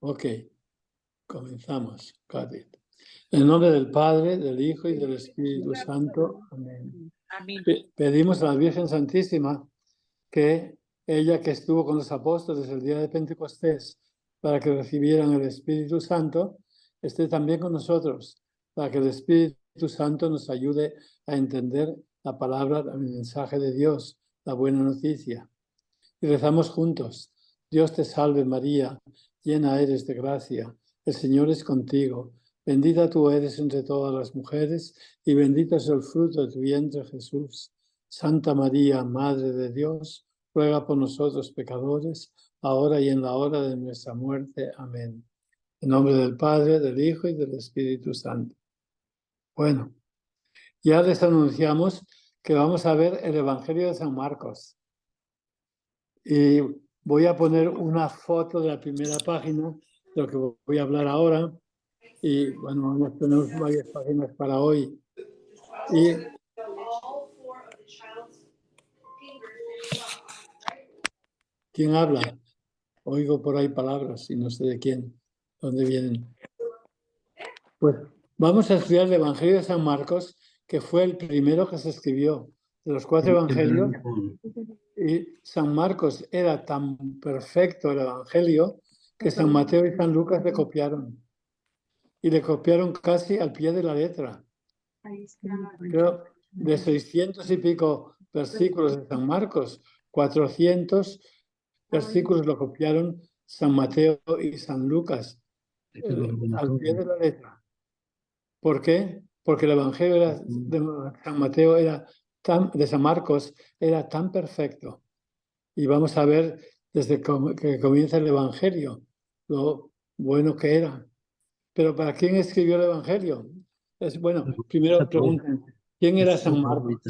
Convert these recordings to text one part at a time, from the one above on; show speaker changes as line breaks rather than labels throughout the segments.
Ok, comenzamos. Got it. En el nombre del Padre, del Hijo y del Espíritu Santo. Amén.
Amén.
Pedimos a la Virgen Santísima que ella que estuvo con los apóstoles el día de Pentecostés para que recibieran el Espíritu Santo, esté también con nosotros, para que el Espíritu Santo nos ayude a entender la palabra, el mensaje de Dios, la buena noticia. Y rezamos juntos. Dios te salve María, llena eres de gracia, el Señor es contigo. Bendita tú eres entre todas las mujeres y bendito es el fruto de tu vientre Jesús. Santa María, Madre de Dios, ruega por nosotros pecadores, ahora y en la hora de nuestra muerte. Amén. En nombre del Padre, del Hijo y del Espíritu Santo. Bueno, ya les anunciamos que vamos a ver el Evangelio de San Marcos. Y voy a poner una foto de la primera página, de lo que voy a hablar ahora. Y bueno, tenemos varias páginas para hoy. Y ¿quién habla? Oigo por ahí palabras y no sé de quién, dónde vienen. Pues vamos a estudiar el Evangelio de San Marcos, que fue el primero que se escribió de los 4 evangelios. Y San Marcos era tan perfecto el Evangelio que San Mateo y San Lucas le copiaron. Y le copiaron casi al pie de la letra. Creo, de 600 y pico versículos de San Marcos, 400 versículos lo copiaron San Mateo y San Lucas, al pie de la letra. ¿Por qué? Porque el Evangelio de San Mateo de San Marcos era tan perfecto. Y vamos a ver desde que comienza el Evangelio lo bueno que era. Pero ¿para quién escribió el Evangelio? Bueno, primero pregunten, ¿quién era San Marcos?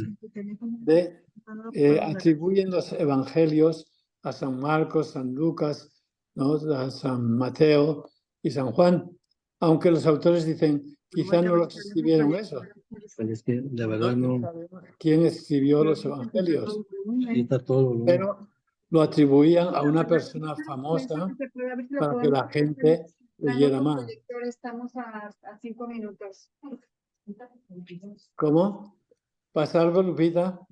Atribuyen los Evangelios a San Marcos, San Lucas, ¿no? A San Mateo y San Juan, aunque los autores dicen, quizá no los escribieron eso.
Pues es que de verdad no
sabemos quién escribió los Evangelios,
quita todo, ¿no?
pero lo atribuían a una persona famosa para que la gente leyera más.
Estamos a 5 minutos.
¿Cómo? ¿Pasa algo, Lupita?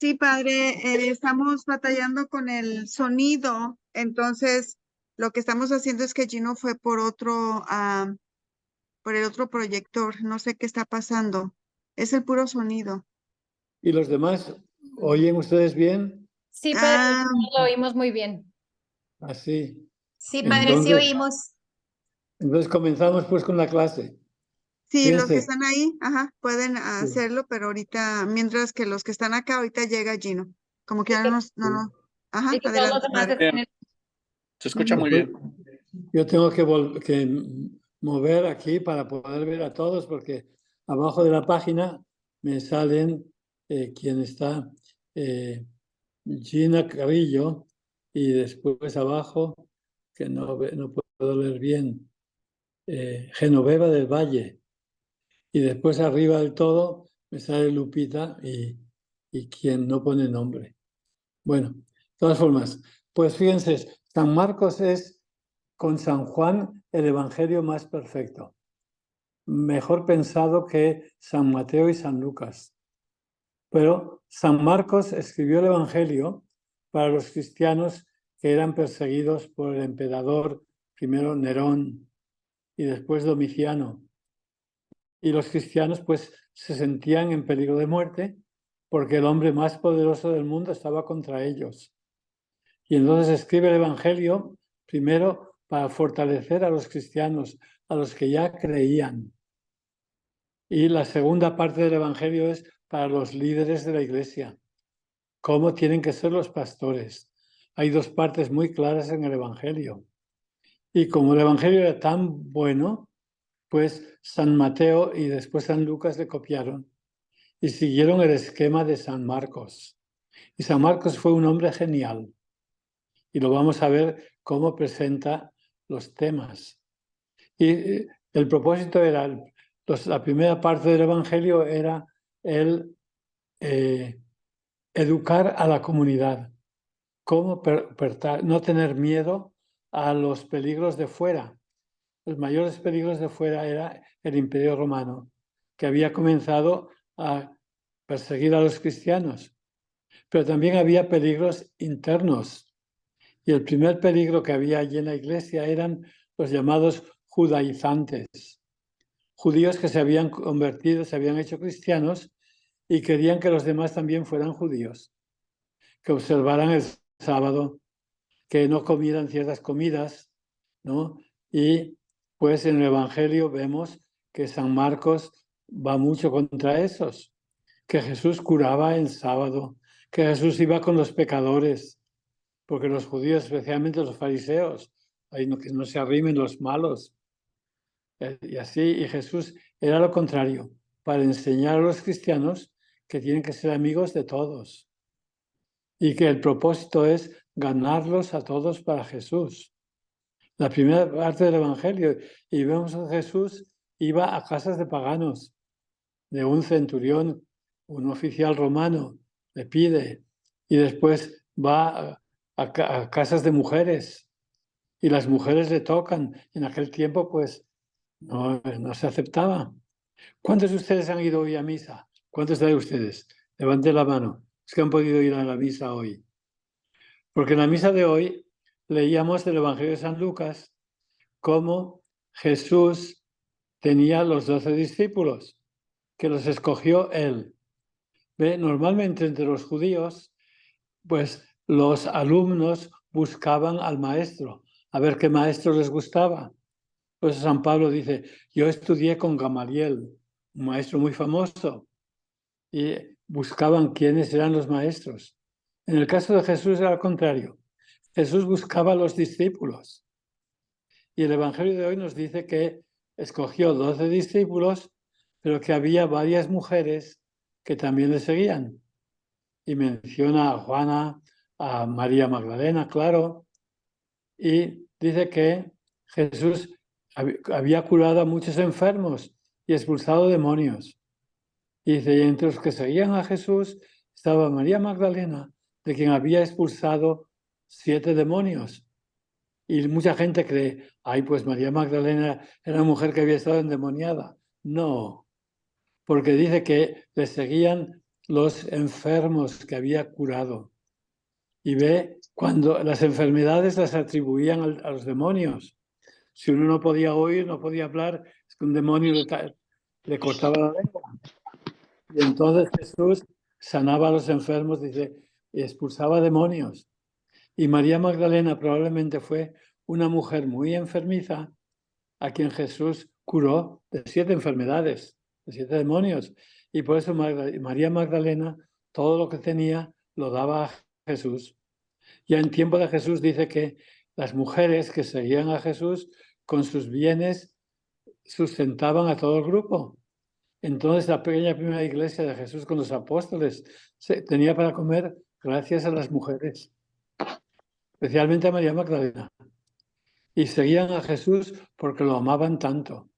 Sí, padre, estamos batallando con el sonido, entonces lo que estamos haciendo es que Gino fue por el otro proyector, no sé qué está pasando, es el puro sonido.
¿Y los demás oyen ustedes bien?
Sí, padre, lo oímos muy bien.
Así.
Sí, padre, sí oímos.
Entonces comenzamos pues con la clase.
Sí,
Fíjense.
los que están ahí, pueden hacerlo, pero ahorita, mientras que los que están acá, ahorita llega Gino. Como que ya no, adelante, padre.
Se escucha muy bien.
Yo tengo que mover aquí para poder ver a todos, porque abajo de la página me salen quién está, Gina Carrillo, y después abajo, que no puedo leer bien, Genoveva del Valle. Y después arriba del todo me sale Lupita y quien no pone nombre. Bueno, de todas formas, pues fíjense, San Marcos es con San Juan el evangelio más perfecto. Mejor pensado que San Mateo y San Lucas. Pero San Marcos escribió el evangelio para los cristianos que eran perseguidos por el emperador, primero Nerón y después Domiciano. Y los cristianos pues se sentían en peligro de muerte porque el hombre más poderoso del mundo estaba contra ellos. Y entonces escribe el Evangelio primero para fortalecer a los cristianos, a los que ya creían. Y la segunda parte del Evangelio es para los líderes de la Iglesia, cómo tienen que ser los pastores. Hay dos partes muy claras en el Evangelio. Y como el Evangelio era tan bueno, pues San Mateo y después San Lucas le copiaron y siguieron el esquema de San Marcos. Y San Marcos fue un hombre genial. Y lo vamos a ver cómo presenta los temas. Y el propósito era, la primera parte del Evangelio era el educar a la comunidad. Cómo no tener miedo a los peligros de fuera. Los mayores peligros de fuera era el Imperio Romano, que había comenzado a perseguir a los cristianos. Pero también había peligros internos. Y el primer peligro que había allí en la iglesia eran los llamados judaizantes. Judíos que se habían convertido, se habían hecho cristianos y querían que los demás también fueran judíos, que observaran el sábado, que no comieran ciertas comidas, ¿no? Y pues en el Evangelio vemos que San Marcos va mucho contra esos, que Jesús curaba el sábado, que Jesús iba con los pecadores, porque los judíos, especialmente los fariseos, que no se arrimen los malos. Y así, y Jesús era lo contrario, para enseñar a los cristianos que tienen que ser amigos de todos y que el propósito es ganarlos a todos para Jesús. La primera parte del Evangelio, y vemos a Jesús iba a casas de paganos, de un centurión, un oficial romano, le pide, y después va a casas de mujeres, y las mujeres le tocan. En aquel tiempo, pues, no se aceptaba. ¿Cuántos de ustedes han ido hoy a misa? ¿Cuántos de ustedes? Levanten la mano. ¿Es que han podido ir a la misa hoy? Porque en la misa de hoy leíamos del Evangelio de San Lucas cómo Jesús tenía los 12 discípulos, que los escogió él. ¿Ve? Normalmente entre los judíos, pues los alumnos buscaban al maestro, a ver qué maestro les gustaba. Pues San Pablo dice, yo estudié con Gamaliel, un maestro muy famoso, y buscaban quiénes eran los maestros. En el caso de Jesús era al contrario. Jesús buscaba a los discípulos. Y el Evangelio de hoy nos dice que escogió 12 discípulos, pero que había varias mujeres que también le seguían. Y menciona a Juana, a María Magdalena, claro, y dice que Jesús había curado a muchos enfermos y expulsado demonios. Y dice, y entre los que seguían a Jesús estaba María Magdalena, de quien había expulsado 7 demonios. Y mucha gente cree, ay, pues María Magdalena era una mujer que había estado endemoniada. No, porque dice que le seguían los enfermos que había curado. Y ve cuando las enfermedades las atribuían a los demonios. Si uno no podía oír, no podía hablar, es que un demonio le cortaba la lengua. Y entonces Jesús sanaba a los enfermos, dice, y expulsaba demonios. Y María Magdalena probablemente fue una mujer muy enfermiza a quien Jesús curó de 7 enfermedades, de 7 demonios. Y por eso María Magdalena todo lo que tenía lo daba a Jesús. Ya en tiempo de Jesús dice que las mujeres que seguían a Jesús con sus bienes sustentaban a todo el grupo. Entonces la pequeña primera iglesia de Jesús con los apóstoles tenía para comer gracias a las mujeres, especialmente a María Magdalena. Y seguían a Jesús porque lo amaban tanto.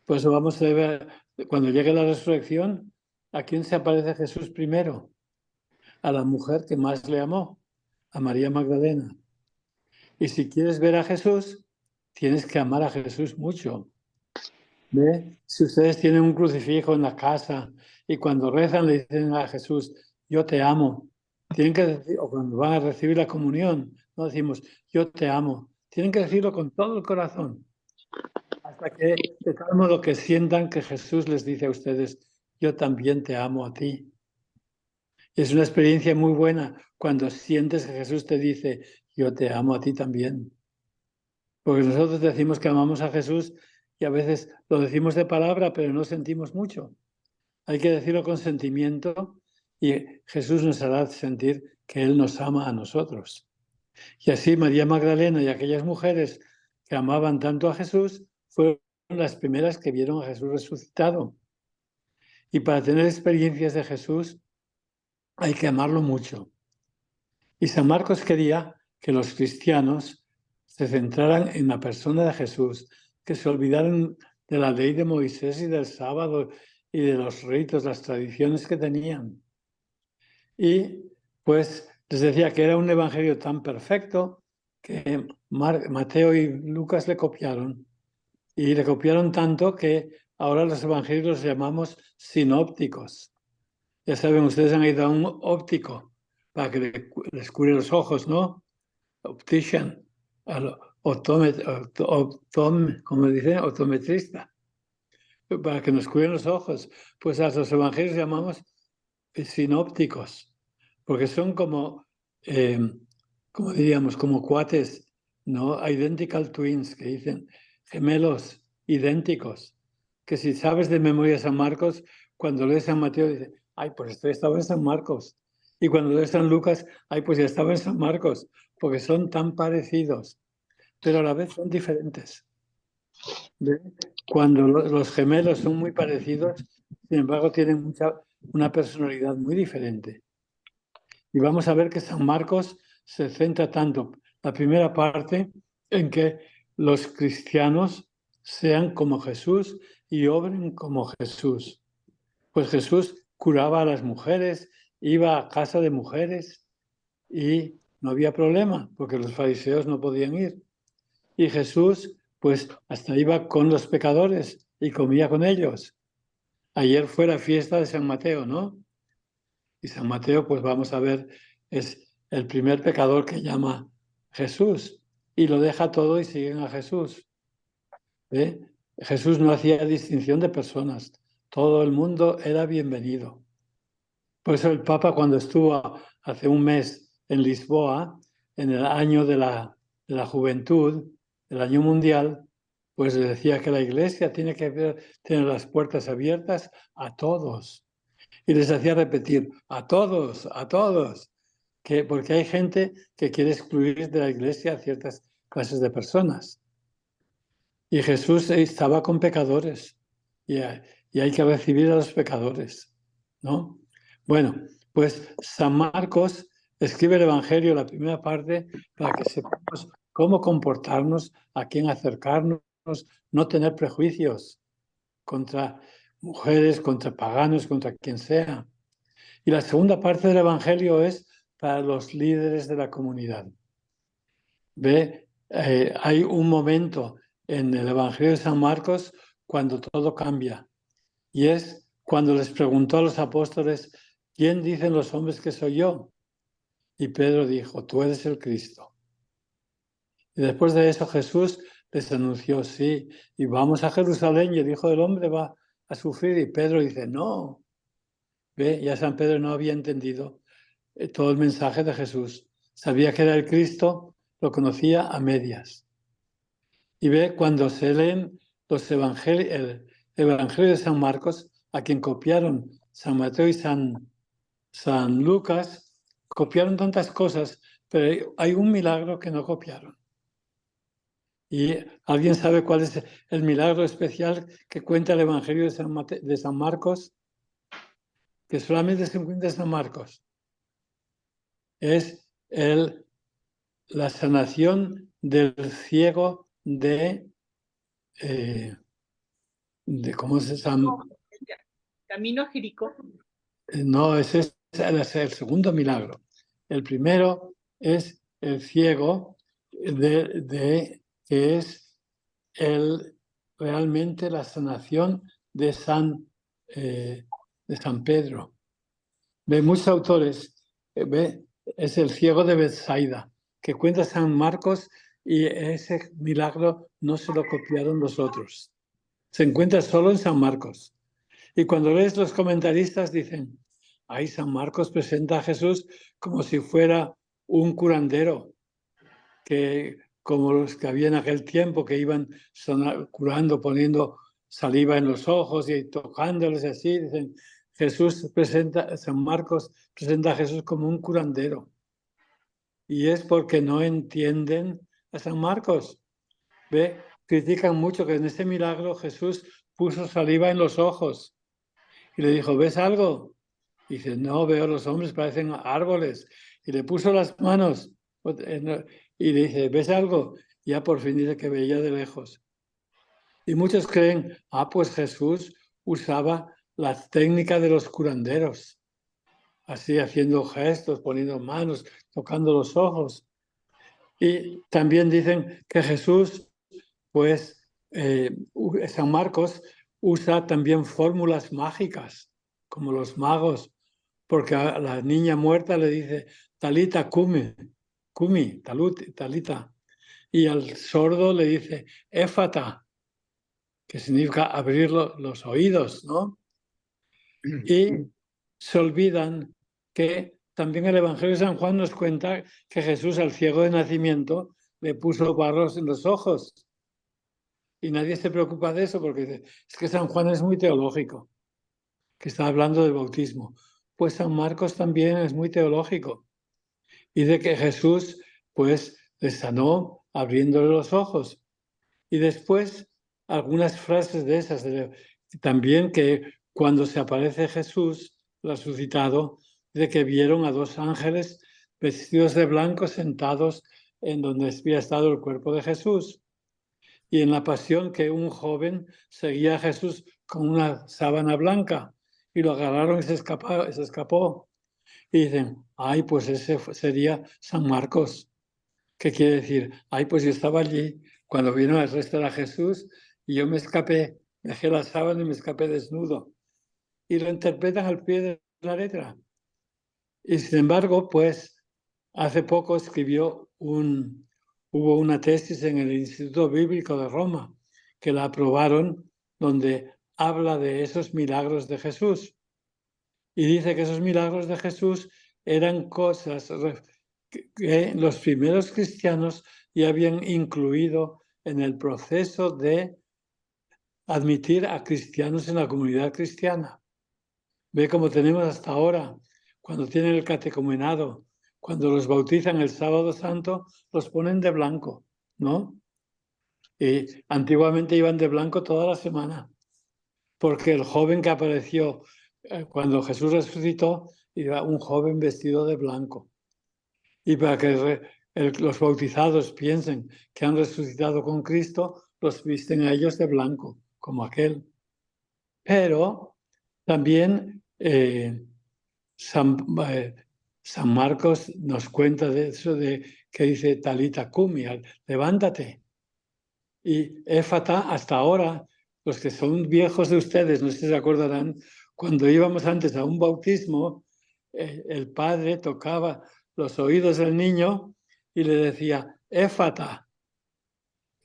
Por eso vamos a ver, cuando llegue la resurrección, ¿a quién se aparece Jesús primero? A la mujer que más le amó, a María Magdalena. Y si quieres ver a Jesús, tienes que amar a Jesús mucho. ¿Ve? Si ustedes tienen un crucifijo en la casa y cuando rezan le dicen a Jesús, yo te amo, tienen que decir, o cuando van a recibir la comunión, no decimos, yo te amo. Tienen que decirlo con todo el corazón, hasta que de tal modo que sientan que Jesús les dice a ustedes, yo también te amo a ti. Es una experiencia muy buena cuando sientes que Jesús te dice, yo te amo a ti también. Porque nosotros decimos que amamos a Jesús y a veces lo decimos de palabra, pero no sentimos mucho. Hay que decirlo con sentimiento y Jesús nos hará sentir que Él nos ama a nosotros. Y así María Magdalena y aquellas mujeres que amaban tanto a Jesús fueron las primeras que vieron a Jesús resucitado. Y para tener experiencias de Jesús hay que amarlo mucho. Y San Marcos quería que los cristianos se centraran en la persona de Jesús, que se olvidaran de la ley de Moisés y del sábado y de los ritos, las tradiciones que tenían. Y pues les decía que era un evangelio tan perfecto que Mateo y Lucas le copiaron. Y le copiaron tanto que ahora los evangelios los llamamos sinópticos. Ya saben, ustedes han ido a un óptico para que les cure los ojos, ¿no? Optician, como dicen, optometrista, para que nos curen los ojos. Pues a los evangelios llamamos sinópticos, porque son como diríamos, como cuates, ¿no? Identical twins, que dicen gemelos idénticos, que si sabes de memoria San Marcos, cuando lees San Mateo, dices, ay, pues esto estaba en San Marcos. Y cuando lees San Lucas, ay, pues ya estaba en San Marcos, porque son tan parecidos, pero a la vez son diferentes. ¿Ve? Cuando los gemelos son muy parecidos, sin embargo, tienen una personalidad muy diferente. Y vamos a ver que San Marcos se centra tanto, la primera parte, en que los cristianos sean como Jesús y obren como Jesús. Pues Jesús curaba a las mujeres, iba a casa de mujeres y no había problema, porque los fariseos no podían ir. Y Jesús, pues hasta iba con los pecadores y comía con ellos. Ayer fue la fiesta de San Mateo, ¿no? Y San Mateo, pues vamos a ver, es el primer pecador que llama Jesús y lo deja todo y siguen a Jesús. ¿Ve? Jesús no hacía distinción de personas, todo el mundo era bienvenido. Por eso el Papa, cuando estuvo hace un mes en Lisboa, en el año de la juventud, el año mundial, pues le decía que la Iglesia tiene que tener las puertas abiertas a todos. Y les hacía repetir, a todos, porque hay gente que quiere excluir de la Iglesia a ciertas clases de personas. Y Jesús estaba con pecadores y hay que recibir a los pecadores, ¿no? Bueno, pues San Marcos escribe el Evangelio, la primera parte, para que sepamos cómo comportarnos, a quién acercarnos, no tener prejuicios contra mujeres, contra paganos, contra quien sea. Y la segunda parte del Evangelio es para los líderes de la comunidad. ¿Ve? Hay un momento en el Evangelio de San Marcos cuando todo cambia. Y es cuando les preguntó a los apóstoles, ¿quién dicen los hombres que soy yo? Y Pedro dijo, tú eres el Cristo. Y después de eso Jesús les anunció, sí, y vamos a Jerusalén y el Hijo del Hombre va a sufrir. Y Pedro dice, no. ¿Ve? Ya San Pedro no había entendido todo el mensaje de Jesús. Sabía que era el Cristo, lo conocía a medias. Y ve, cuando se leen los evangelios, el Evangelio de San Marcos, a quien copiaron San Mateo y San Lucas, copiaron tantas cosas, pero hay un milagro que no copiaron. ¿Y alguien sabe cuál es el milagro especial que cuenta el Evangelio de San Marcos? Que solamente se encuentra en San Marcos. Es la sanación del ciego de ¿cómo se llama?
Camino a Jericó.
No, ese es el segundo milagro. El primero es el ciego que es realmente la sanación de San Pedro. Ve, muchos autores, es el ciego de Betsaida, que cuenta San Marcos, y ese milagro no se lo copiaron los otros. Se encuentra solo en San Marcos. Y cuando lees los comentaristas dicen, ay, San Marcos presenta a Jesús como si fuera un curandero, como los que había en aquel tiempo, que iban curando, poniendo saliva en los ojos y tocándoles así. Dicen, San Marcos presenta a Jesús como un curandero. Y es porque no entienden a San Marcos. ¿Ve? Critican mucho que en ese milagro Jesús puso saliva en los ojos. Y le dijo, ¿ves algo? Y dice, no, veo los hombres, parecen árboles. Y le puso las manos y le dice, ¿ves algo? Y ya por fin dice que veía de lejos. Y muchos creen, pues Jesús usaba la técnica de los curanderos, así haciendo gestos, poniendo manos, tocando los ojos. Y también dicen que Jesús, pues, San Marcos usa también fórmulas mágicas, como los magos, porque a la niña muerta le dice, Talita cumi, talita. Y al sordo le dice, éfata, que significa abrir los oídos, ¿no? Y se olvidan que también el Evangelio de San Juan nos cuenta que Jesús al ciego de nacimiento le puso barros en los ojos. Y nadie se preocupa de eso porque dice, es que San Juan es muy teológico, que está hablando del bautismo. Pues San Marcos también es muy teológico. Y de que Jesús, pues, le sanó abriéndole los ojos. Y después, algunas frases de esas, también que cuando se aparece Jesús resucitado, de que vieron a 2 ángeles vestidos de blanco sentados en donde había estado el cuerpo de Jesús. Y en la pasión que un joven seguía a Jesús con una sábana blanca y lo agarraron y se escapó. Y dicen, ay, pues ese sería San Marcos. ¿Qué quiere decir? Ay, pues yo estaba allí cuando vino a arrestar a Jesús y yo me escapé, dejé la sábana y me escapé desnudo. Y lo interpretan al pie de la letra. Y sin embargo, pues hace poco hubo una tesis en el Instituto Bíblico de Roma que la aprobaron, donde habla de esos milagros de Jesús. Y dice que esos milagros de Jesús eran cosas que los primeros cristianos ya habían incluido en el proceso de admitir a cristianos en la comunidad cristiana. Ve cómo tenemos hasta ahora, cuando tienen el catecumenado, cuando los bautizan el sábado santo, los ponen de blanco, ¿no? Y antiguamente iban de blanco toda la semana, porque el joven que apareció cuando Jesús resucitó era un joven vestido de blanco. Y para que los bautizados piensen que han resucitado con Cristo, los visten a ellos de blanco, como aquel. Pero también San Marcos nos cuenta de eso, que dice Talita cumi, levántate. Y éfata, hasta ahora, los que son viejos de ustedes, no sé si se acordarán, cuando íbamos antes a un bautismo, el padre tocaba los oídos del niño y le decía, éfata.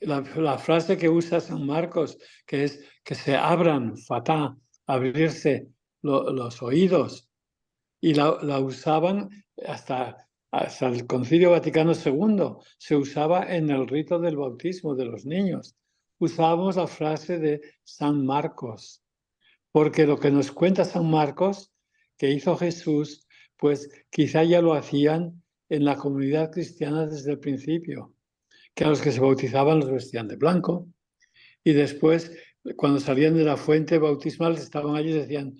La frase que usa San Marcos, que es que se abran, fatá, abrirse los oídos. Y la usaban hasta el Concilio Vaticano II. Se usaba en el rito del bautismo de los niños. Usábamos la frase de San Marcos, porque lo que nos cuenta San Marcos, que hizo Jesús, pues quizá ya lo hacían en la comunidad cristiana desde el principio, que a los que se bautizaban los vestían de blanco, y después, cuando salían de la fuente bautismal, estaban allí y decían,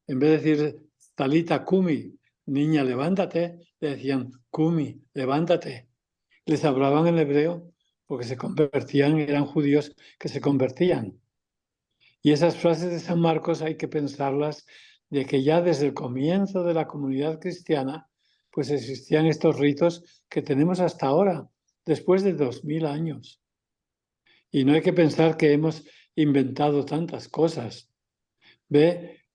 en vez de decir Talita cumi, niña, levántate, le decían cumi, levántate. Les hablaban en hebreo porque se convertían, eran judíos que se convertían. Y esas frases de San Marcos hay que pensarlas de que ya desde el comienzo de la comunidad cristiana, pues existían estos ritos que tenemos hasta ahora, después de 2000 años. Y no hay que pensar que hemos inventado tantas cosas. Ve,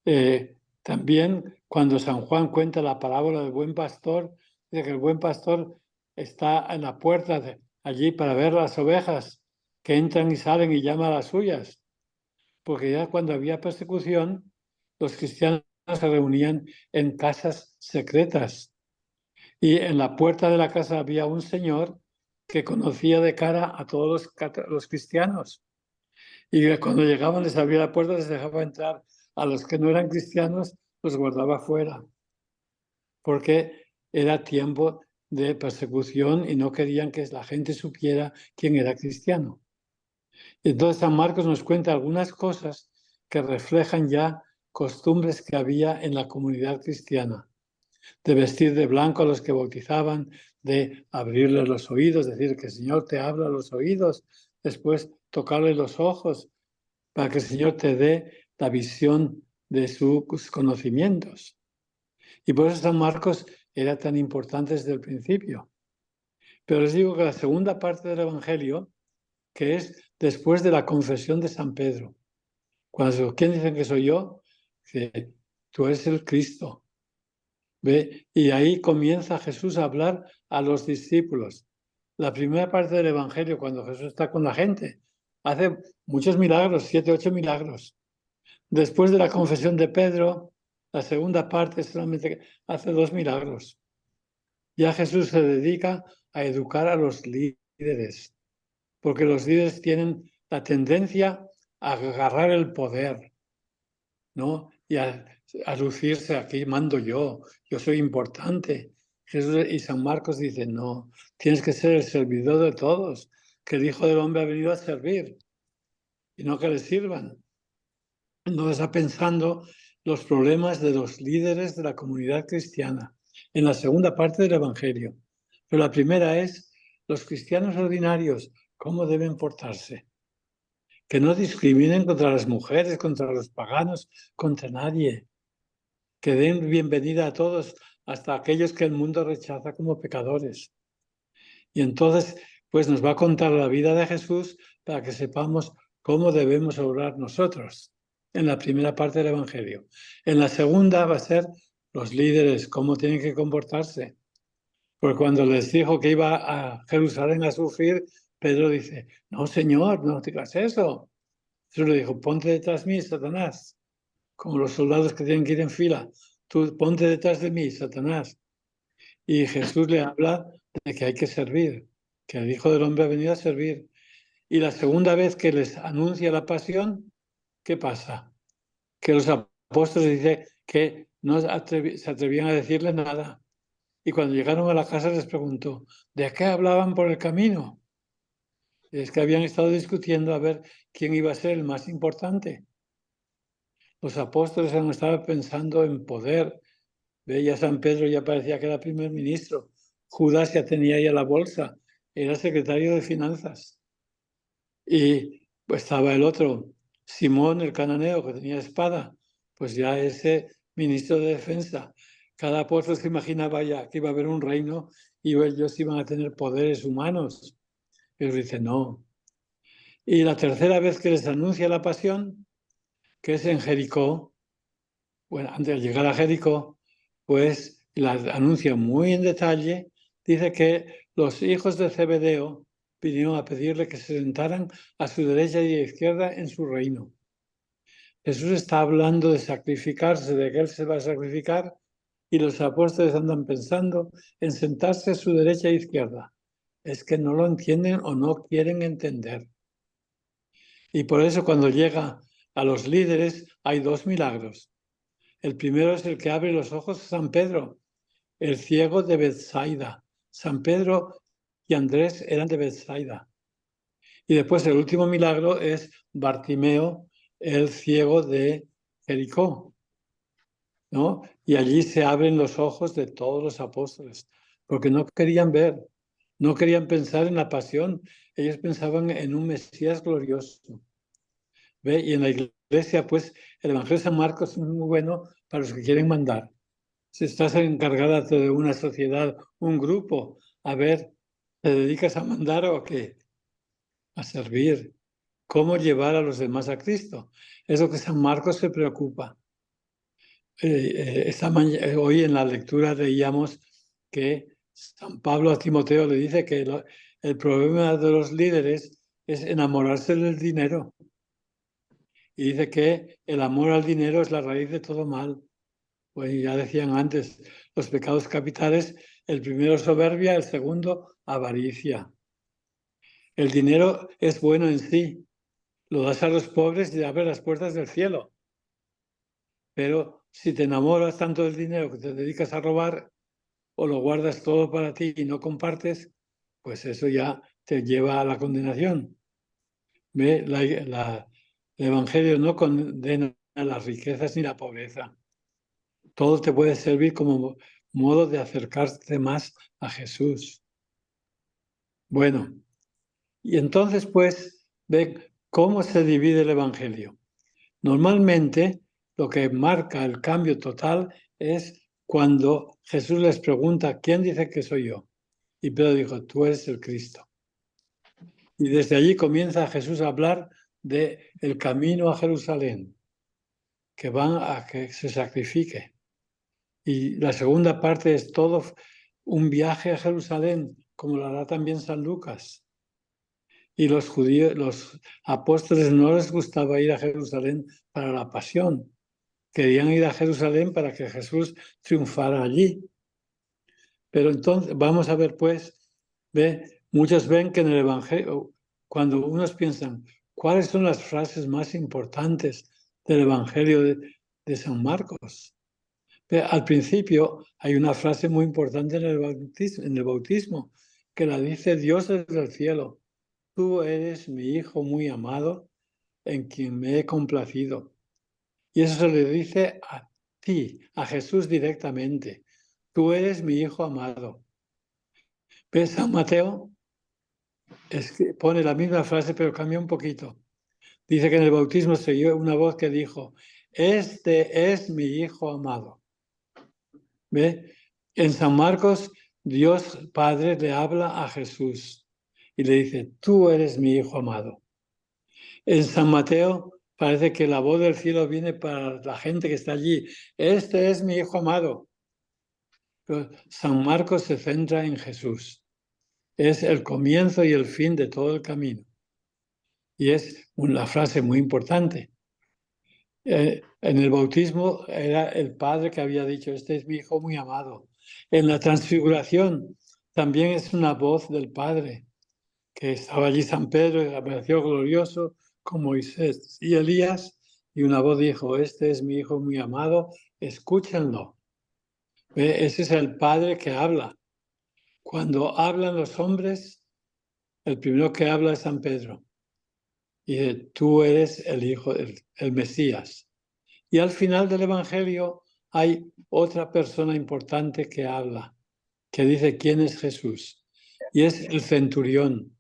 también cuando San Juan cuenta la parábola del buen pastor, de que el buen pastor está en la puerta allí para ver las ovejas que entran y salen y llama a las suyas. Porque ya cuando había persecución, los cristianos se reunían en casas secretas. Y en la puerta de la casa había un señor que conocía de cara a todos los cristianos. Y cuando llegaban les abría la puerta, les dejaba entrar. A los que no eran cristianos los guardaba fuera, porque era tiempo de persecución y no querían que la gente supiera quién era cristiano. Entonces San Marcos nos cuenta algunas cosas que reflejan ya costumbres que había en la comunidad cristiana, de vestir de blanco a los que bautizaban, de abrirles los oídos, decir que el Señor te abra los oídos, después tocarle los ojos para que el Señor te dé la visión de sus conocimientos. Y por eso San Marcos era tan importante desde el principio. Pero les digo que la segunda parte del Evangelio, que es después de la confesión de San Pedro. Cuando ¿quién dicen que soy yo? Dice, tú eres el Cristo. ¿Ve? Y ahí comienza Jesús a hablar a los discípulos. La primera parte del Evangelio, cuando Jesús está con la gente, hace muchos milagros, 7, 8 milagros. Después de la confesión de Pedro, la segunda parte solamente hace 2 milagros. Ya Jesús se dedica a educar a los líderes, porque los líderes tienen la tendencia a agarrar el poder, ¿no? Y a lucirse, aquí mando yo soy importante. Jesús y San Marcos dicen, no, tienes que ser el servidor de todos, que el Hijo del Hombre ha venido a servir y no que le sirvan. No está pensando los problemas de los líderes de la comunidad cristiana en la segunda parte del Evangelio. Pero la primera es los cristianos ordinarios, cómo deben portarse. Que no discriminen contra las mujeres, contra los paganos, contra nadie. Que den bienvenida a todos, hasta aquellos que el mundo rechaza como pecadores. Y entonces, pues nos va a contar la vida de Jesús para que sepamos cómo debemos obrar nosotros en la primera parte del Evangelio. En la segunda va a ser los líderes, cómo tienen que comportarse. Porque cuando les dijo que iba a Jerusalén a sufrir, Pedro dice, no, Señor, no digas eso. Jesús le dijo, ponte detrás de mí, Satanás. Como los soldados que tienen que ir en fila. Tú ponte detrás de mí, Satanás. Y Jesús le habla de que hay que servir, que el Hijo del Hombre ha venido a servir. Y la segunda vez que les anuncia la pasión, ¿qué pasa? Que los apóstoles dicen que no se atrevían a decirle nada. Y cuando llegaron a la casa les preguntó, ¿de qué hablaban por el camino? Es que habían estado discutiendo a ver quién iba a ser el más importante. Los apóstoles han estado pensando en poder. Ya San Pedro ya parecía que era primer ministro. Judas ya tenía ya la bolsa. Era secretario de finanzas. Y pues estaba el otro, Simón el cananeo, que tenía espada. Pues ya ese ministro de defensa. Cada apóstol se imaginaba ya que iba a haber un reino y ellos iban a tener poderes humanos. Pero dice, no. Y la tercera vez que les anuncia la pasión, que es en Jericó, bueno, antes de llegar a Jericó, pues la anuncia muy en detalle, dice que los hijos de Zebedeo vinieron a pedirle que se sentaran a su derecha y a izquierda en su reino. Jesús está hablando de sacrificarse, de que Él se va a sacrificar, y los apóstoles andan pensando en sentarse a su derecha e izquierda. Es que no lo entienden o no quieren entender. Y por eso cuando llega a los líderes hay 2 milagros. El primero es el que abre los ojos a San Pedro, el ciego de Bethsaida. San Pedro y Andrés eran de Bethsaida. Y después el último milagro es Bartimeo, el ciego de Jericó, ¿no? Y allí se abren los ojos de todos los apóstoles, porque no querían ver, no querían pensar en la pasión, ellos pensaban en un Mesías glorioso. ¿Ve? Y en la iglesia, pues, el Evangelio de San Marcos es muy bueno para los que quieren mandar. Si estás encargada de una sociedad, un grupo, a ver, ¿te dedicas a mandar o qué? A servir. ¿Cómo llevar a los demás a Cristo? Es lo que San Marcos se preocupa. Hoy en la lectura leíamos que San Pablo a Timoteo le dice que el problema de los líderes es enamorarse del dinero. Y dice que el amor al dinero es la raíz de todo mal. Pues ya decían antes, los pecados capitales, el primero soberbia, el segundo avaricia. El dinero es bueno en sí, lo das a los pobres y abre las puertas del cielo. Pero si te enamoras tanto del dinero que te dedicas a robar o lo guardas todo para ti y no compartes, pues eso ya te lleva a la condenación. ¿Ve? El Evangelio no condena las riquezas ni la pobreza. Todo te puede servir como modo de acercarte más a Jesús. Bueno, y entonces pues, ve cómo se divide el Evangelio. Normalmente, lo que marca el cambio total es cuando Jesús les pregunta, ¿quién dice que soy yo? Y Pedro dijo, tú eres el Cristo. Y desde allí comienza Jesús a hablar del camino a Jerusalén, que van a que se sacrifique. Y la segunda parte es todo un viaje a Jerusalén, como lo hará también San Lucas. Y los judíos, los apóstoles no les gustaba ir a Jerusalén para la pasión. Querían ir a Jerusalén para que Jesús triunfara allí. Pero entonces, vamos a ver pues, muchos ven que en el Evangelio, cuando unos piensan, ¿cuáles son las frases más importantes del Evangelio de San Marcos? Al principio hay una frase muy importante en el bautismo, que la dice Dios desde el cielo. Tú eres mi Hijo muy amado, en quien me he complacido. Y eso se le dice a ti, a Jesús directamente. Tú eres mi Hijo amado. ¿Ves? San Mateo pone la misma frase, pero cambia un poquito. Dice que en el bautismo se oyó una voz que dijo, este es mi Hijo amado. ¿Ve? En San Marcos, Dios Padre le habla a Jesús y le dice, tú eres mi Hijo amado. En San Mateo parece que la voz del cielo viene para la gente que está allí. Este es mi Hijo amado. Pero San Marcos se centra en Jesús. Es el comienzo y el fin de todo el camino. Y es una frase muy importante. En el bautismo era el Padre que había dicho, este es mi Hijo muy amado. En la transfiguración también es una voz del Padre, que estaba allí San Pedro y apareció glorioso con Moisés y Elías, y una voz dijo, este es mi Hijo muy amado, escúchenlo. Ese es el Padre que habla. Cuando hablan los hombres, el primero que habla es San Pedro. Y dice, tú eres el Hijo, el Mesías. Y al final del Evangelio hay otra persona importante que habla, que dice quién es Jesús. Y es el centurión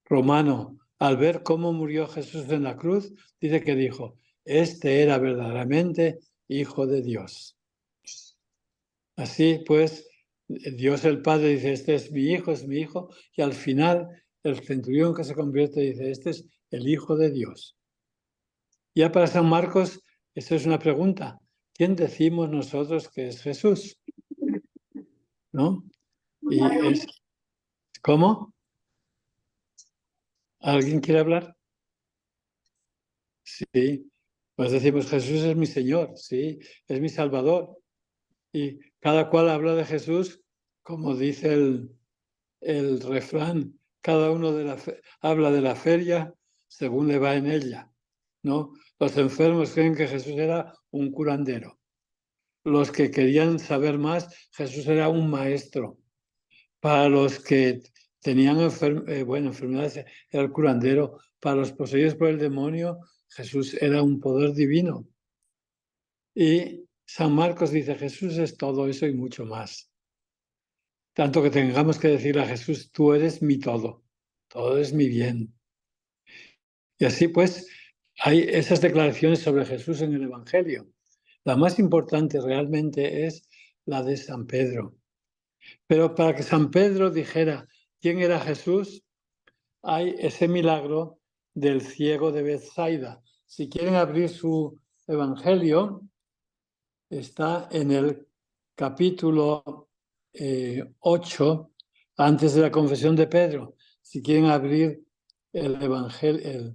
romano. Al ver cómo murió Jesús en la cruz, dice que dijo, este era verdaderamente Hijo de Dios. Así pues, Dios el Padre dice, este es mi Hijo, y al final el centurión que se convierte dice, este es el Hijo de Dios. Ya para San Marcos, esta es una pregunta. ¿Quién decimos nosotros que es Jesús? ¿No? Y es, ¿cómo? ¿Alguien quiere hablar? Sí. Pues decimos, Jesús es mi Señor, sí, es mi Salvador. Y cada cual habla de Jesús, como dice el refrán, cada uno habla de la feria según le va en ella, ¿no? Los enfermos creen que Jesús era un curandero. Los que querían saber más, Jesús era un maestro. Para los que tenían enfermedades, era el curandero. Para los poseídos por el demonio, Jesús era un poder divino. Y San Marcos dice, Jesús es todo eso y mucho más. Tanto que tengamos que decirle a Jesús, tú eres mi todo es mi bien. Y así pues, hay esas declaraciones sobre Jesús en el Evangelio. La más importante realmente es la de San Pedro. Pero para que San Pedro dijera quién era Jesús, hay ese milagro del ciego de Bethsaida. Si quieren abrir su Evangelio, está en el capítulo 8, antes de la confesión de Pedro. Si quieren abrir el Evangelio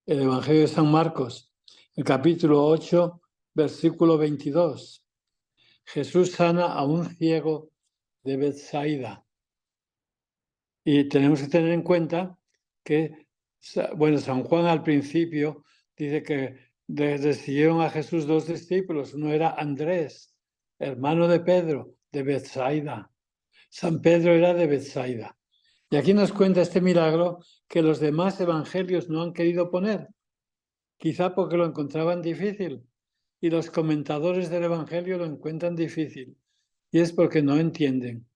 de San Marcos, el capítulo 8, versículo 22. Jesús sana a un ciego de Bethsaida. Y tenemos que tener en cuenta que, bueno, San Juan al principio dice que siguieron a Jesús dos discípulos. Uno era Andrés, hermano de Pedro, de Bethsaida. San Pedro era de Bethsaida. Y aquí nos cuenta este milagro que los demás evangelios no han querido poner, quizá porque lo encontraban difícil. Y los comentadores del evangelio lo encuentran difícil. Y es porque no entienden.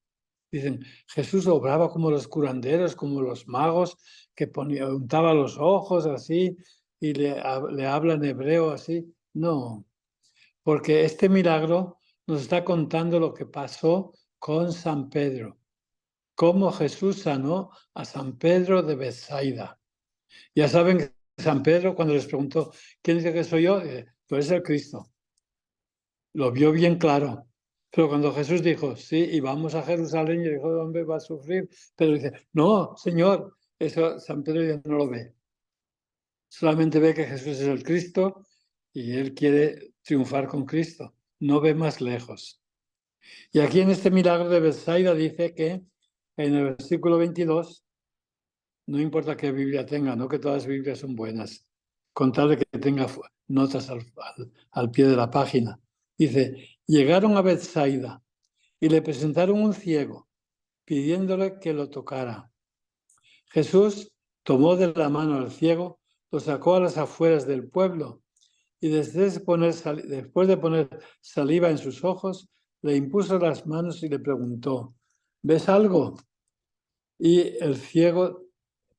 Dicen, Jesús obraba como los curanderos, como los magos, que untaba los ojos así y le habla en hebreo así. No, porque este milagro nos está contando lo que pasó con San Pedro. cómo Jesús sanó a San Pedro de Betsaida. Ya saben que San Pedro, cuando les preguntó, ¿quién dice que soy yo? Dice, tú eres el Cristo. Lo vio bien claro. Pero cuando Jesús dijo, sí, y vamos a Jerusalén, y el Hijo del Hombre va a sufrir, Pedro dice, no, Señor, eso San Pedro ya no lo ve. Solamente ve que Jesús es el Cristo y él quiere triunfar con Cristo. No ve más lejos. Y aquí en este milagro de Betsaida dice que en el versículo 22, no importa qué Biblia tenga, no que todas las Biblias son buenas, con tal de que tenga notas al pie de la página. Dice, llegaron a Betsaida y le presentaron un ciego, pidiéndole que lo tocara. Jesús tomó de la mano al ciego, lo sacó a las afueras del pueblo y después de poner saliva en sus ojos, le impuso las manos y le preguntó, ¿ves algo? Y el ciego,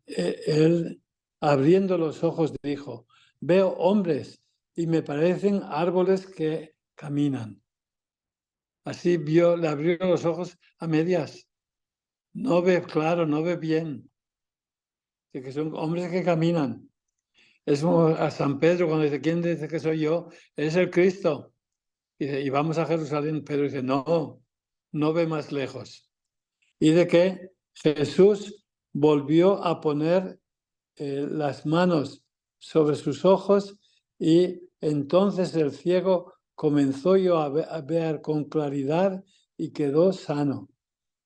él abriendo los ojos, dijo, veo hombres y me parecen árboles que caminan. Así le abrió los ojos a medias. No ve claro, no ve bien. Que son hombres que caminan. Es como a San Pedro cuando dice, ¿quién dice que soy yo? Es el Cristo. Y vamos a Jerusalén. Pedro dice, no ve más lejos. Y de que Jesús volvió a poner las manos sobre sus ojos y entonces el ciego comenzó a ver con claridad y quedó sano.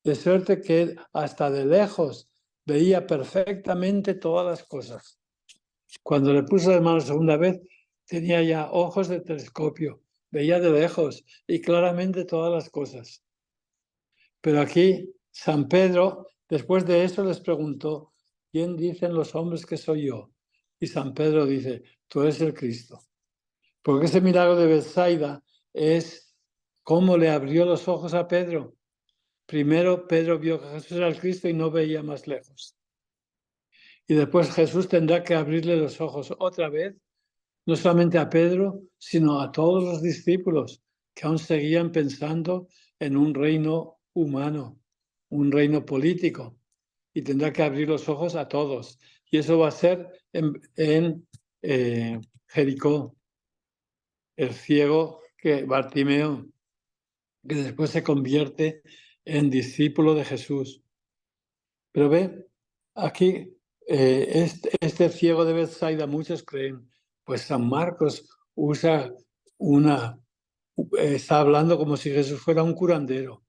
De suerte que hasta de lejos veía perfectamente todas las cosas. Cuando le puso las manos segunda vez, tenía ya ojos de telescopio, veía de lejos y claramente todas las cosas. Pero aquí San Pedro, después de eso, les preguntó, ¿quién dicen los hombres que soy yo? Y San Pedro dice, tú eres el Cristo. Porque ese milagro de Betsaida es cómo le abrió los ojos a Pedro. Primero Pedro vio que Jesús era el Cristo y no veía más lejos. Y después Jesús tendrá que abrirle los ojos otra vez, no solamente a Pedro, sino a todos los discípulos que aún seguían pensando en un reino humano, un reino político. Y tendrá que abrir los ojos a todos. Y eso va a ser en Jericó, el ciego Bartimeo, que después se convierte en discípulo de Jesús. Pero ve, aquí este ciego de Betsaida, muchos creen, pues San Marcos está hablando como si Jesús fuera un curandero.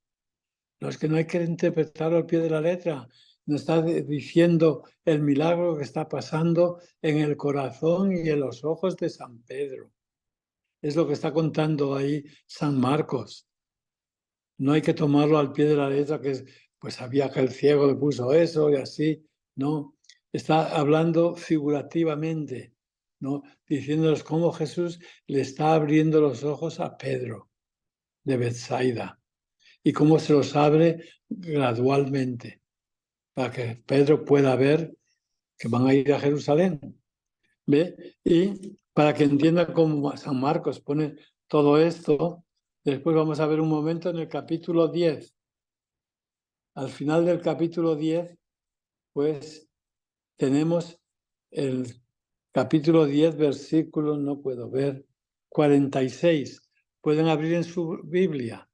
No, es que no hay que interpretarlo al pie de la letra. Nos está diciendo el milagro que está pasando en el corazón y en los ojos de San Pedro. Es lo que está contando ahí San Marcos. No hay que tomarlo al pie de la letra, que pues sabía que el ciego le puso eso y así. No, está hablando figurativamente, ¿no? Diciéndoles cómo Jesús le está abriendo los ojos a Pedro de Betsaida y cómo se los abre gradualmente para que Pedro pueda ver que van a ir a Jerusalén. ¿Ve? Y para que entienda cómo San Marcos pone todo esto, después vamos a ver un momento en el capítulo 10. Al final del capítulo 10, pues tenemos el capítulo 10, versículo, no puedo ver, 46. Pueden abrir en su Biblia.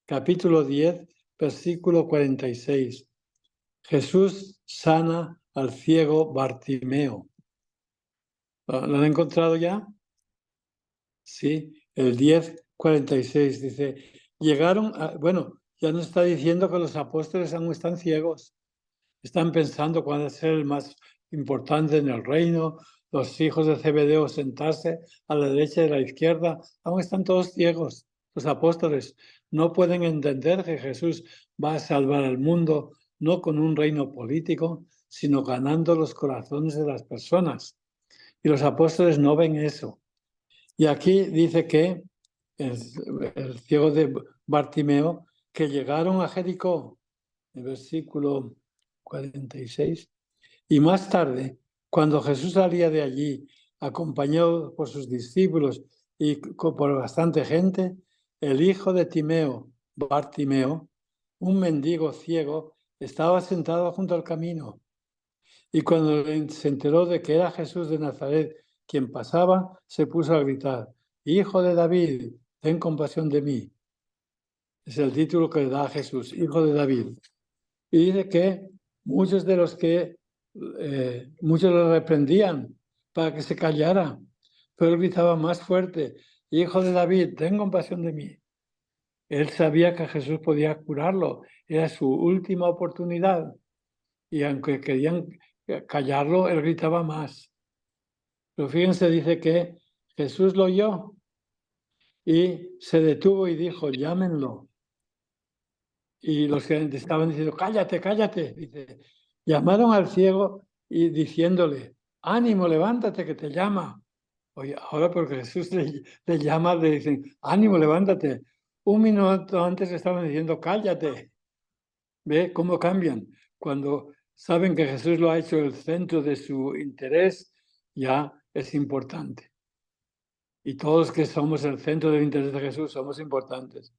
Capítulo 10, versículo 46. Jesús sana al ciego Bartimeo. ¿Lo han encontrado ya? Sí, el 10:46 dice, llegaron bueno, ya nos está diciendo que los apóstoles aún están ciegos. Están pensando cuál es el más importante en el reino, los hijos de Zebedeo sentarse a la derecha y a la izquierda. Aún están todos ciegos. Los apóstoles no pueden entender que Jesús va a salvar al mundo no con un reino político, sino ganando los corazones de las personas. Y los apóstoles no ven eso. Y aquí dice que el ciego de Bartimeo, que llegaron a Jericó, el versículo 46, y más tarde, cuando Jesús salía de allí, acompañado por sus discípulos y por bastante gente, el hijo de Timeo, Bartimeo, un mendigo ciego, estaba sentado junto al camino. Y cuando se enteró de que era Jesús de Nazaret quien pasaba, se puso a gritar: Hijo de David, ten compasión de mí. Es el título que le da a Jesús, Hijo de David. Y dice que muchos de los que muchos lo reprendían para que se callara, pero él gritaba más fuerte: Hijo de David, ten compasión de mí. Él sabía que Jesús podía curarlo, era su última oportunidad. Y aunque querían callarlo, él gritaba más. Pero fíjense, dice que Jesús lo oyó y se detuvo y dijo: llámenlo. Y los que estaban diciendo: cállate, cállate. Dice, llamaron al ciego y diciéndole: ánimo, levántate, que te llama. Oye, ahora porque Jesús le llama, le dicen: ánimo, levántate. Un minuto antes estaban diciendo: cállate. ¿Ve cómo cambian? Cuando saben que Jesús lo ha hecho el centro de su interés, ya es importante. Y todos que somos el centro del interés de Jesús somos importantes.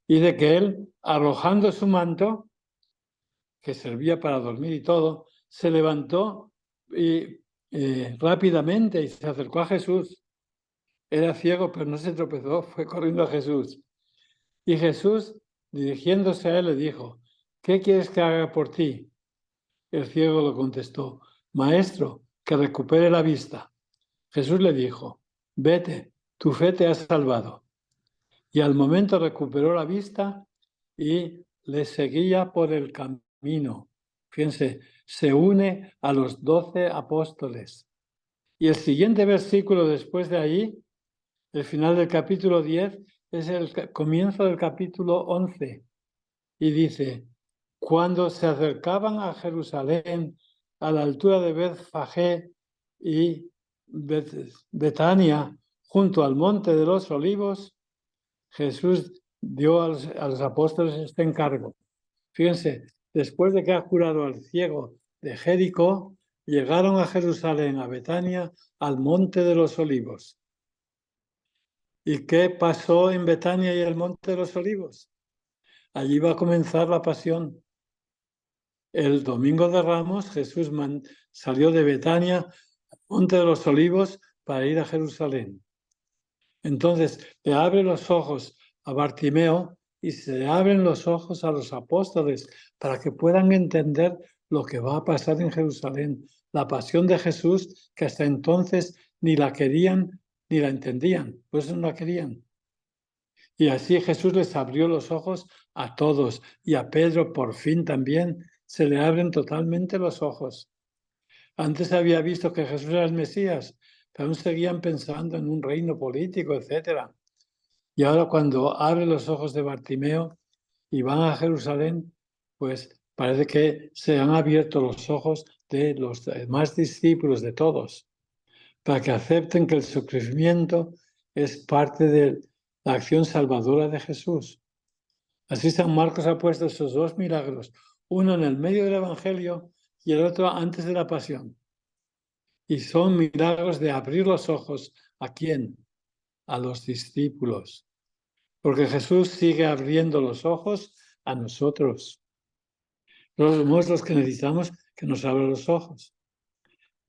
Y de que él, arrojando su manto, que servía para dormir y todo, se levantó y rápidamente y se acercó a Jesús. Era ciego, pero no se tropezó, fue corriendo a Jesús. Y Jesús, dirigiéndose a él, le dijo: ¿qué quieres que haga por ti? El ciego le contestó: Maestro, que recupere la vista. Jesús le dijo: vete, tu fe te ha salvado. Y al momento recuperó la vista y le seguía por el camino. Fíjense, se une a los 12 apóstoles. Y el siguiente versículo después de ahí, el final del capítulo 10, es el comienzo del capítulo 11. Y dice: cuando se acercaban a Jerusalén, a la altura de Betfagé y Betania, junto al monte de los Olivos, Jesús dio a los apóstoles este encargo. Fíjense, después de que ha curado al ciego de Jericó, llegaron a Jerusalén, a Betania, al monte de los Olivos. ¿Y qué pasó en Betania y el monte de los Olivos? Allí va a comenzar la pasión. El domingo de Ramos, Jesús salió de Betania, al monte de los Olivos, para ir a Jerusalén. Entonces le abre los ojos a Bartimeo y se le abren los ojos a los apóstoles para que puedan entender lo que va a pasar en Jerusalén, la pasión de Jesús, que hasta entonces ni la querían ni la entendían, por eso no la querían. Y así Jesús les abrió los ojos a todos, y a Pedro por fin también se le abren totalmente los ojos. Antes había visto que Jesús era el Mesías, pero aún seguían pensando en un reino político, etc. Y ahora cuando abre los ojos de Bartimeo y van a Jerusalén, pues parece que se han abierto los ojos de los demás discípulos, de todos, para que acepten que el sufrimiento es parte de la acción salvadora de Jesús. Así San Marcos ha puesto esos dos milagros, uno en el medio del Evangelio y el otro antes de la pasión. Y son milagros de abrir los ojos. ¿A quién? A los discípulos. Porque Jesús sigue abriendo los ojos a nosotros. Somos los que necesitamos que nos abra los ojos.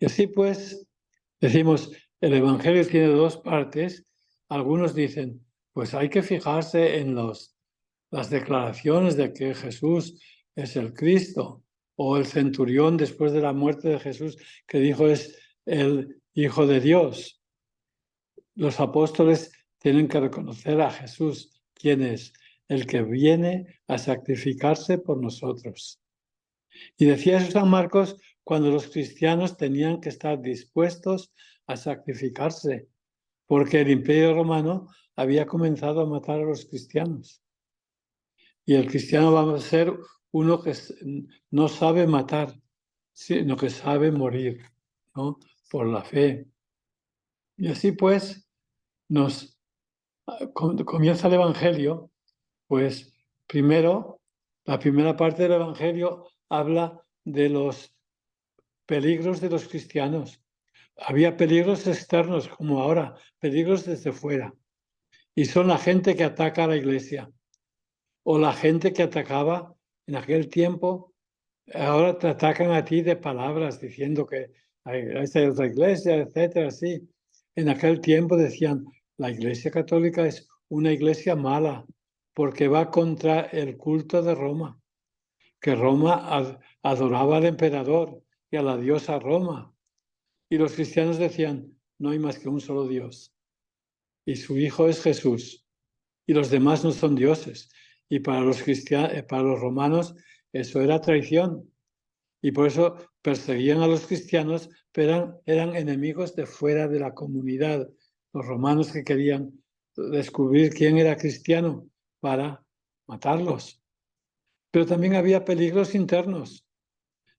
Y así pues, decimos, el Evangelio tiene dos partes. Algunos dicen, pues hay que fijarse en las declaraciones de que Jesús es el Cristo, o el centurión después de la muerte de Jesús que dijo es el Hijo de Dios. Los apóstoles tienen que reconocer a Jesús, quien es el que viene a sacrificarse por nosotros. Y decía eso San Marcos cuando los cristianos tenían que estar dispuestos a sacrificarse, porque el Imperio Romano había comenzado a matar a los cristianos. Y el cristiano va a ser uno que no sabe matar, sino que sabe morir, ¿no? Por la fe. Y así pues comienza el Evangelio, pues primero, la primera parte del Evangelio habla de los peligros de los cristianos. Había peligros externos, como ahora, peligros desde fuera. Y son la gente que ataca a la iglesia, o la gente que atacaba en aquel tiempo ahora te atacan a ti de palabras diciendo que esta es otra iglesia, etcétera, sí. En aquel tiempo decían, la Iglesia Católica es una iglesia mala porque va contra el culto de Roma, que Roma adoraba al emperador y a la diosa Roma. Y los cristianos decían, no hay más que un solo Dios. Y su Hijo es Jesús. Y los demás no son dioses. Y para los romanos eso era traición. Y por eso perseguían a los cristianos, pero eran enemigos de fuera de la comunidad. Los romanos que querían descubrir quién era cristiano para matarlos. Pero también había peligros internos.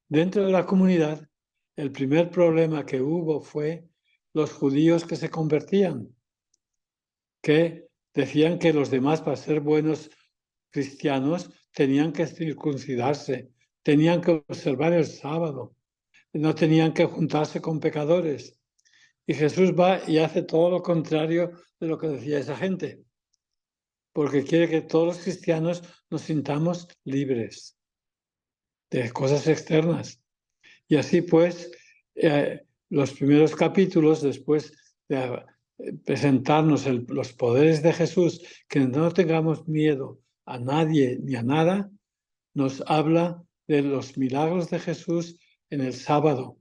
Dentro de la comunidad, el primer problema que hubo fue los judíos que se convertían, que decían que los demás, para ser buenos cristianos, tenían que circuncidarse, tenían que observar el sábado, no tenían que juntarse con pecadores. Y Jesús va y hace todo lo contrario de lo que decía esa gente, porque quiere que todos los cristianos nos sintamos libres de cosas externas. Y así pues, los primeros capítulos, después de presentarnos los poderes de Jesús, que no tengamos miedo a nadie ni a nada, nos habla de los milagros de Jesús en el sábado.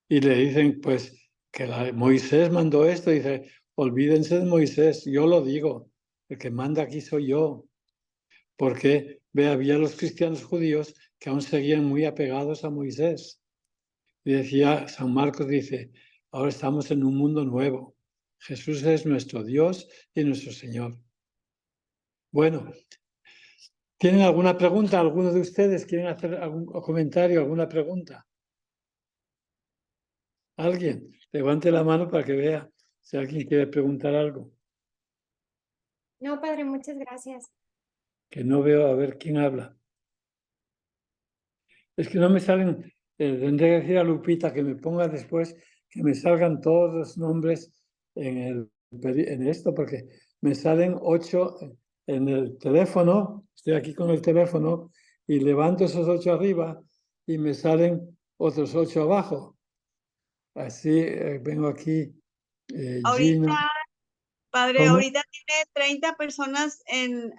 Y le dicen, pues, que Moisés mandó esto, y dice, olvídense de Moisés, yo lo digo, el que manda aquí soy yo. Porque había los cristianos judíos que aún seguían muy apegados a Moisés. Y decía, San Marcos dice, ahora estamos en un mundo nuevo. Jesús es nuestro Dios y nuestro Señor. Bueno, ¿tienen alguna pregunta? ¿Alguno de ustedes quieren hacer algún comentario, alguna pregunta? ¿Alguien? Levante la mano para que vea si alguien quiere preguntar algo.
No, padre, muchas gracias.
Que no veo, a ver quién habla. Es que no me salen, tendré que decir a Lupita que me ponga después, que me salgan todos los nombres en esto, porque me salen 8 en el teléfono, estoy aquí con el teléfono, y levanto esos 8 arriba y me salen otros 8 abajo. Así vengo aquí, Gino.
Padre,
¿Cómo?
ahorita tiene 30 personas en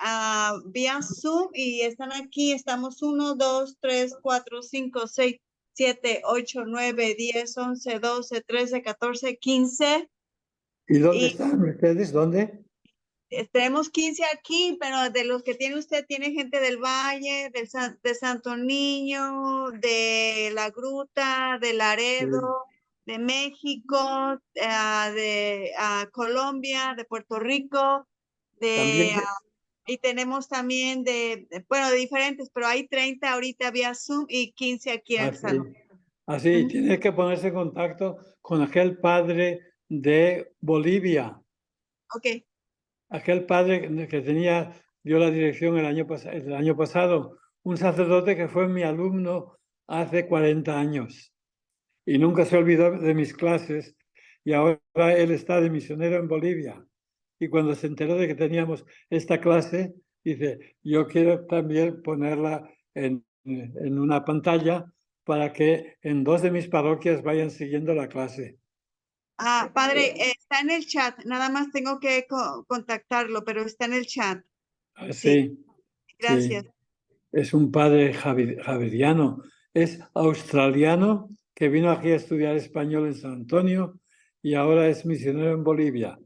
vía Zoom y están aquí, estamos 1, 2, 3, 4, 5, 6, 7, 8, 9, 10, 11, 12, 13, 14, 15.
¿Y dónde están ustedes? ¿Dónde?
Tenemos 15 aquí, pero de los que tiene usted, tiene gente del Valle, de Santo Niño, de La Gruta, de Laredo, de México, de Colombia, de Puerto Rico, y tenemos también de diferentes, pero hay 30 ahorita vía Zoom y 15 aquí en el salón.
Así, tienes que ponerse en contacto con aquel padre de Bolivia.
Ok.
Aquel padre que dio la dirección el año pasado, un sacerdote que fue mi alumno hace 40 años y nunca se olvidó de mis clases, y ahora él está de misionero en Bolivia. Y cuando se enteró de que teníamos esta clase, dice, yo quiero también ponerla en una pantalla para que en 2 de mis parroquias vayan siguiendo la clase.
Padre, está en el chat, nada más tengo que contactarlo, pero está en el chat.
Sí.
Gracias.
Sí. Es un padre javeriano, es australiano que vino aquí a estudiar español en San Antonio y ahora es misionero en Bolivia.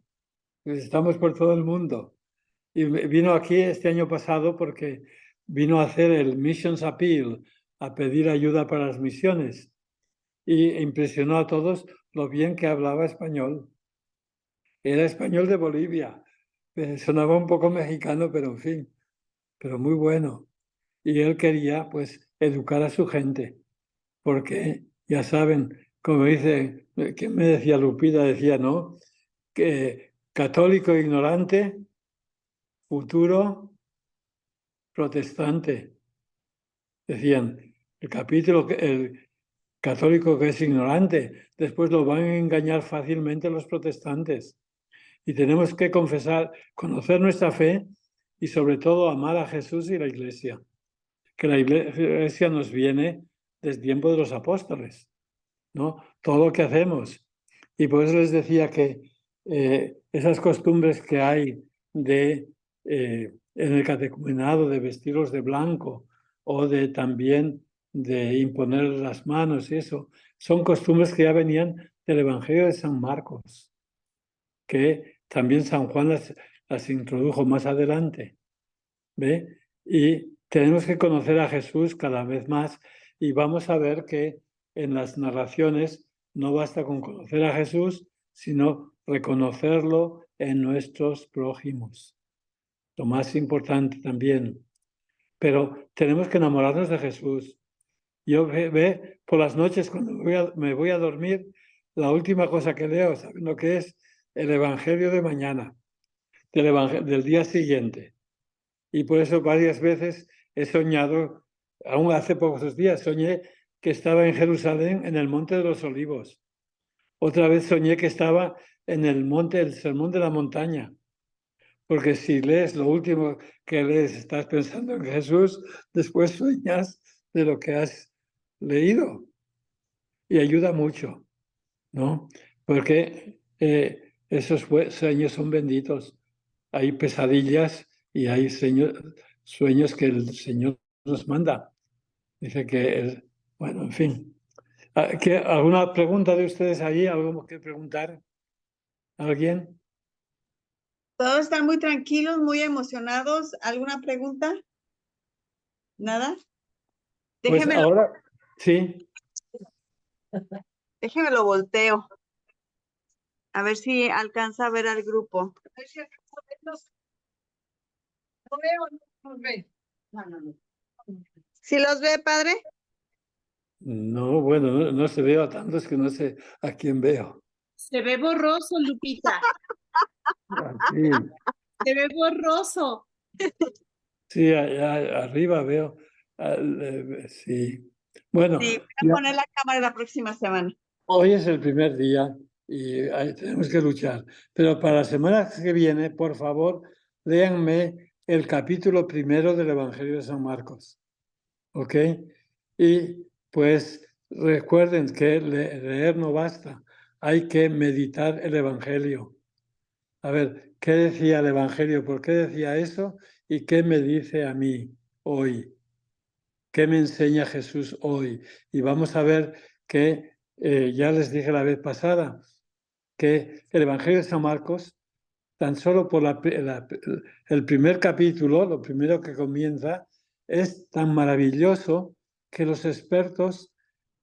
Pues estamos por todo el mundo. Y vino aquí este año pasado porque vino a hacer el Missions Appeal, a pedir ayuda para las misiones. Y impresionó a todos lo bien que hablaba español. Era español de Bolivia. Sonaba un poco mexicano, pero en fin, pero muy bueno. Y él quería, pues, educar a su gente, porque ya saben, como dice, ¿qué me decía Lupita? Decía, ¿no? Que católico ignorante, futuro protestante. Decían, el católico que es ignorante, después lo van a engañar fácilmente los protestantes. Y tenemos que conocer nuestra fe y sobre todo amar a Jesús y la Iglesia. que la Iglesia nos viene desde tiempo de los apóstoles, ¿no? Todo lo que hacemos. Y por eso les decía que esas costumbres que hay de en el catecumenado de vestirlos de blanco o de también de imponer las manos y eso, son costumbres que ya venían del Evangelio de San Marcos, que también San Juan las introdujo más adelante, ¿ve? Y tenemos que conocer a Jesús cada vez más y vamos a ver que en las narraciones no basta con conocer a Jesús, sino reconocerlo en nuestros prójimos. Lo más importante también. Pero tenemos que enamorarnos de Jesús. Yo ve por las noches cuando me voy a dormir, la última cosa que leo, ¿saben lo que es? El Evangelio de mañana, del día siguiente. Y por eso varias veces he soñado, aún hace pocos días, soñé que estaba en Jerusalén en el Monte de los Olivos. Otra vez soñé que estaba en el Sermón de la Montaña. Porque si lees lo último que lees, estás pensando en Jesús, después sueñas de lo que has leído. Y ayuda mucho, ¿no? Porque esos sueños son benditos. Hay pesadillas y hay sueños que el Señor nos manda. Dice que, bueno, en fin. ¿Alguna pregunta de ustedes ahí? ¿Algo que preguntar? ¿Alguien?
Todos están muy tranquilos, muy emocionados. ¿Alguna pregunta? ¿Nada?
Pues
Déjemelo,
ahora, sí.
déjemelo volteo. A ver si alcanza a ver al grupo. ¿Sí los ve, padre?
No, bueno, no se veo a tantos que no sé a quién veo.
Se ve borroso, Lupita.
Sí,
Se ve borroso.
sí, allá arriba veo. Sí. Bueno,
Sí, voy a poner la cámara la próxima semana.
hoy es el primer día y tenemos que luchar. Pero para la semana que viene, por favor, léanme el capítulo 1 del Evangelio de San Marcos. ¿Ok? Y pues recuerden que leer no basta, hay que meditar el Evangelio. A ver, ¿qué decía el Evangelio? ¿Por qué decía eso? ¿Y qué me dice a mí hoy? ¿Qué me enseña Jesús hoy? Y vamos a ver que ya les dije la vez pasada que el Evangelio de San Marcos, tan solo por el primer capítulo, lo primero que comienza, es tan maravilloso que los expertos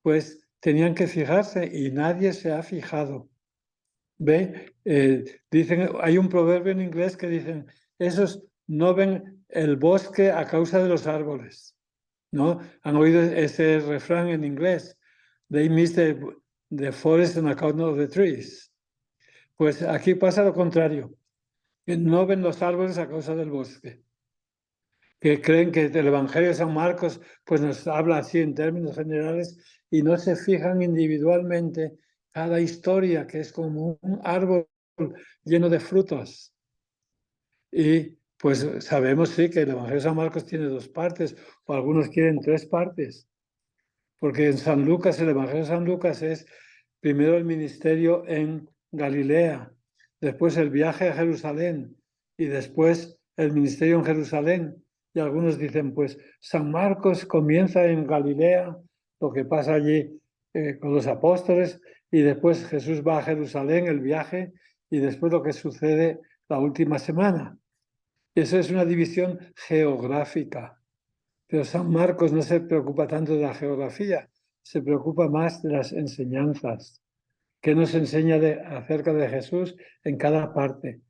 pues tenían que fijarse y nadie se ha fijado. ¿Ve? Dicen, hay un proverbio en inglés que dicen, esos no ven el bosque a causa de los árboles, ¿no? Han oído ese refrán en inglés, they miss the forest on account of the trees. Pues aquí pasa lo contrario, que no ven los árboles a causa del bosque, que creen que el Evangelio de San Marcos pues nos habla así en términos generales y no se fijan individualmente cada historia, que es como un árbol lleno de frutos. Y pues sabemos, sí, que el Evangelio de San Marcos tiene 2 partes, o algunos quieren 3 partes, porque en San Lucas, el Evangelio de San Lucas es primero el ministerio en Galilea, después el viaje a Jerusalén y después el ministerio en Jerusalén. Y algunos dicen, pues San Marcos comienza en Galilea, lo que pasa allí con los apóstoles, y después Jesús va a Jerusalén, el viaje, y después lo que sucede la última semana. Eso es una división geográfica. Pero San Marcos no se preocupa tanto de la geografía, se preocupa más de las enseñanzas. ¿Qué nos enseña acerca de Jesús en cada parte?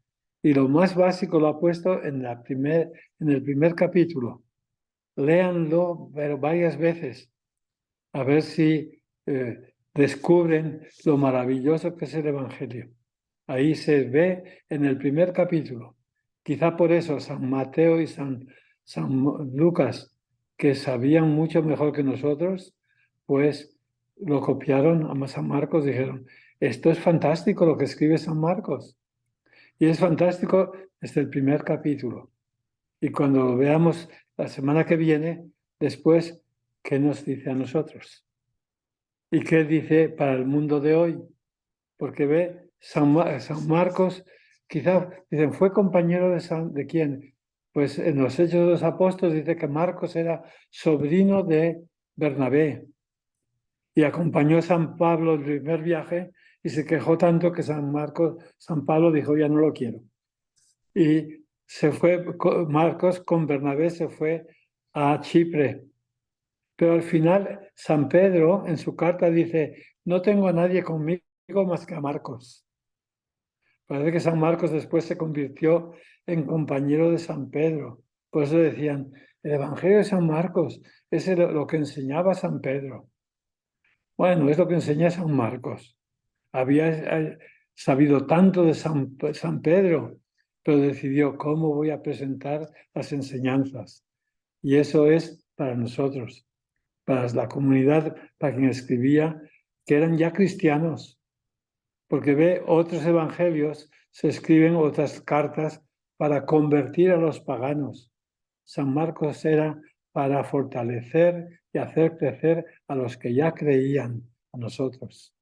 Y lo más básico lo ha puesto en el primer capítulo. Léanlo, pero varias veces, a ver si descubren lo maravilloso que es el Evangelio. Ahí se ve en el primer capítulo. Quizá por eso San Mateo y San Lucas, que sabían mucho mejor que nosotros, pues lo copiaron a San Marcos, dijeron, esto es fantástico lo que escribe San Marcos. Y es fantástico desde el primer capítulo. Y cuando lo veamos la semana que viene, después, ¿qué nos dice a nosotros? ¿Y qué dice para el mundo de hoy? Porque ve, San Marcos, quizás dicen, ¿fue compañero de quién? Pues en los Hechos de los Apóstoles dice que Marcos era sobrino de Bernabé y acompañó a San Pablo el primer viaje y se quejó tanto que San Pablo dijo, ya no lo quiero. Y se fue, Marcos con Bernabé se fue a Chipre. Pero al final, San Pedro en su carta dice, no tengo a nadie conmigo más que a Marcos. Parece que San Marcos después se convirtió en compañero de San Pedro. Por eso decían, el Evangelio de San Marcos es lo que enseñaba San Pedro. Bueno, es lo que enseña San Marcos. Había sabido tanto de San Pedro, pero decidió cómo voy a presentar las enseñanzas. Y eso es para nosotros, para la comunidad, para quien escribía, que eran ya cristianos. Porque ve, otros evangelios se escriben otras cartas para convertir a los paganos. San Marcos era para fortalecer y hacer crecer a los que ya creían, a nosotros.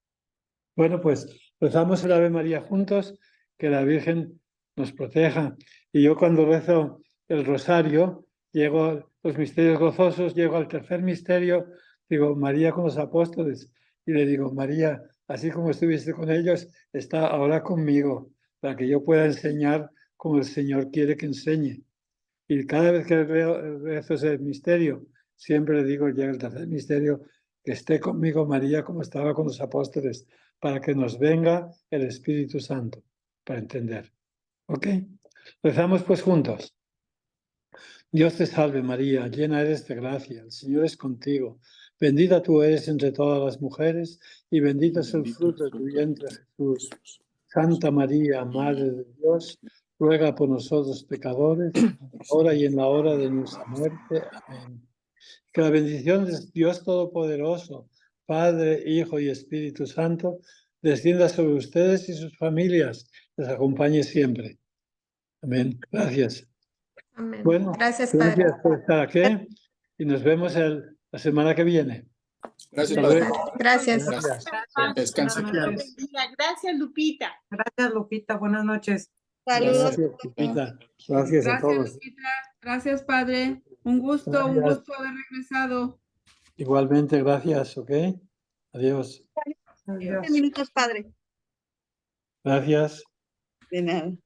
Bueno, pues rezamos el Ave María juntos, que la Virgen nos proteja. Y yo cuando rezo el rosario, llego a los misterios gozosos, llego al tercer misterio, digo, María con los apóstoles, y le digo, María, así como estuviste con ellos, está ahora conmigo, para que yo pueda enseñar como el Señor quiere que enseñe. Y cada vez que rezo ese misterio, siempre le digo, llega el tercer misterio, que esté conmigo María como estaba con los apóstoles, para que nos venga el Espíritu Santo, para entender. ¿Ok? Rezamos pues juntos. Dios te salve María, llena eres de gracia, el Señor es contigo. Bendita tú eres entre todas las mujeres y bendito es el fruto de tu vientre, Jesús. Santa María, Madre de Dios, ruega por nosotros pecadores, ahora y en la hora de nuestra muerte. Amén. Que la bendición de Dios Todopoderoso, Padre, Hijo y Espíritu Santo, descienda sobre ustedes y sus familias, les acompañe siempre. Amén. Gracias.
Amén.
Bueno,
Gracias, Padre.
gracias por estar aquí y nos vemos la semana que viene.
Gracias,
Hasta
Padre.
luego.
Gracias.
Gracias.
Descanse.
Gracias, Lupita.
Gracias, Lupita. Buenas noches.
Saludos.
Gracias, Lupita. Gracias a todos.
Lupita. Gracias, padre. Un gusto haber regresado.
Igualmente, gracias, ¿ok? Adiós.
Adiós.
15 minutos, padre.
Gracias.
De nada.